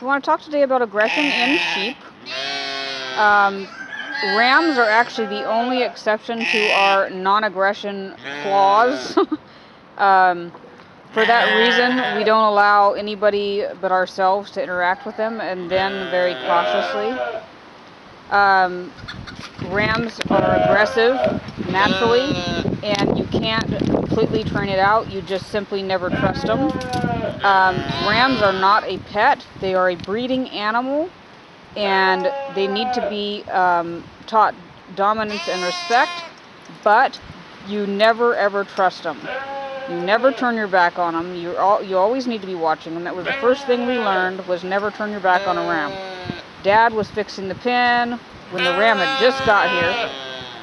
I want to talk today about aggression in sheep. Um, Rams are actually the only exception to our non-aggression clause. um, for that reason, we don't allow anybody but ourselves to interact with them, and then very cautiously. Um, Rams are aggressive naturally, and you can't completely train it out. You just simply never trust them. Rams are not a pet. They are a breeding animal, and they need to be taught dominance and respect, but you never ever trust them. You never turn your back on them. You always need to be watching them. That was the first thing we learned, was never turn your back on a ram. Dad was fixing the pen when the ram had just got here.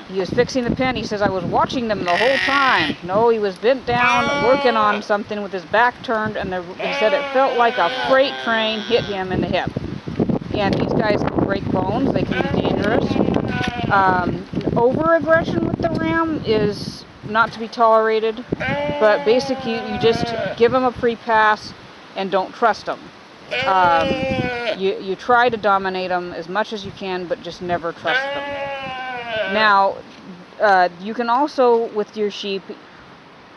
He was fixing the pen. He says, I was watching them the whole time. No, he was bent down working on something with his back turned, and he said it felt like a freight train hit him in the hip. And these guys can break bones. They can be dangerous. Over-aggression with the ram is not to be tolerated, but basically you just give them a free pass and don't trust them. You try to dominate them as much as you can, but just never trust them. Now, you can also, with your sheep,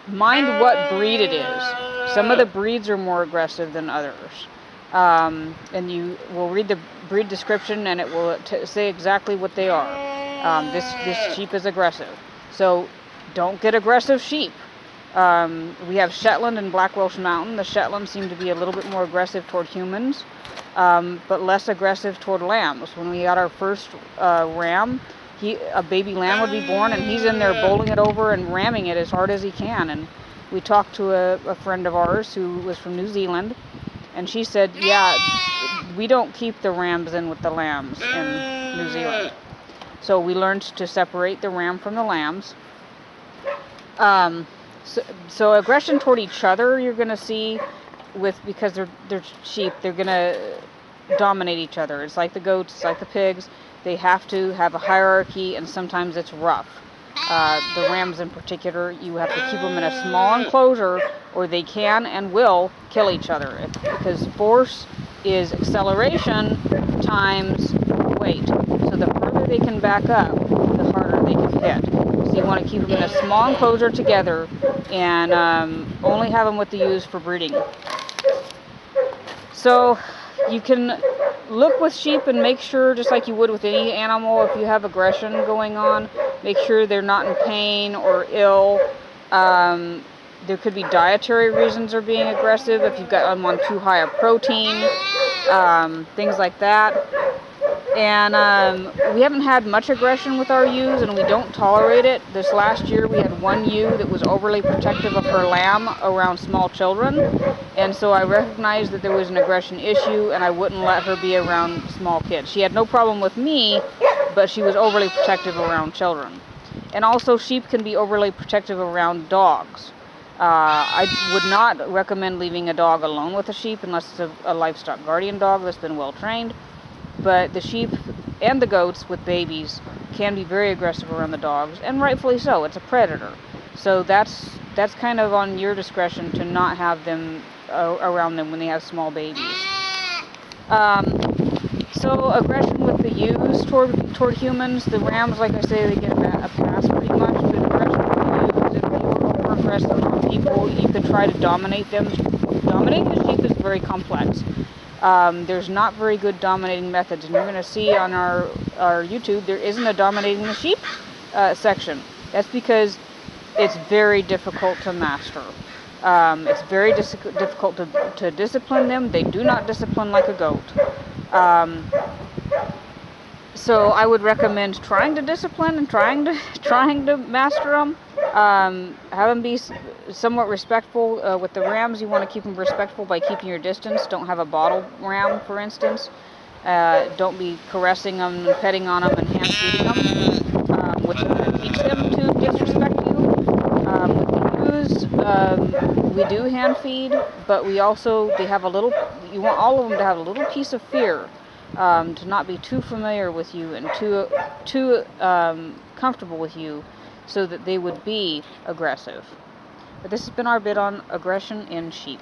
mind what breed it is. Some of the breeds are more aggressive than others. And you will read the breed description, and it will say exactly what they are. This sheep is aggressive. So don't get aggressive sheep. We have Shetland and Black Welsh Mountain. The Shetland seem to be a little bit more aggressive toward humans, but less aggressive toward lambs. When we got our first ram, a baby lamb would be born, and he's in there bowling it over and ramming it as hard as he can. And we talked to a friend of ours who was from New Zealand, and she said, yeah, we don't keep the rams in with the lambs in New Zealand. So we learned to separate the ram from the lambs. So aggression toward each other, you're going to see because they're sheep, they're going to dominate each other. It's like the goats, it's like the pigs. They have to have a hierarchy, and sometimes it's rough. The rams in particular, you have to keep them in a small enclosure, or they can and will kill each other, because force is acceleration times weight. So the further they can back up, the harder they can hit. So you want to keep them in a small enclosure together, and only have them with the ewes for breeding. So you can look with sheep and make sure, just like you would with any animal, if you have aggression going on, make sure they're not in pain or ill. There could be dietary reasons for being aggressive, if you've got them on too high a protein, things like that. And we haven't had much aggression with our ewes, and we don't tolerate it. This last year we had one ewe that was overly protective of her lamb around small children, and so I recognized that there was an aggression issue, and I wouldn't let her be around small kids. She had no problem with me, but she was overly protective around children. And also, sheep can be overly protective around dogs. I would not recommend leaving a dog alone with a sheep unless it's a livestock guardian dog that's been well trained. But the sheep and the goats with babies can be very aggressive around the dogs, and rightfully so. It's a predator. So that's kind of on your discretion to not have them around them when they have small babies. So aggression with the ewes toward humans, the rams, like I say, they get a pass pretty much. But aggression with the ewes, if you're over-aggressive on people, you could try to dominate them. Dominating the sheep is very complex. There's not very good dominating methods, and you're going to see on our YouTube there isn't a dominating the sheep section. That's because it's very difficult to master. It's very difficult to discipline them. They do not discipline like a goat. So I would recommend trying to discipline and trying to master them. Have them be somewhat respectful. With the rams, you want to keep them respectful by keeping your distance. Don't have a bottle ram, for instance. Don't be caressing them and petting on them and hand-feeding them, which is going to teach them to disrespect you. With the ewes, we do hand-feed, but we also, you want all of them to have a little piece of fear, to not be too familiar with you and too comfortable with you, so that they would be aggressive. But this has been our bit on aggression in sheep.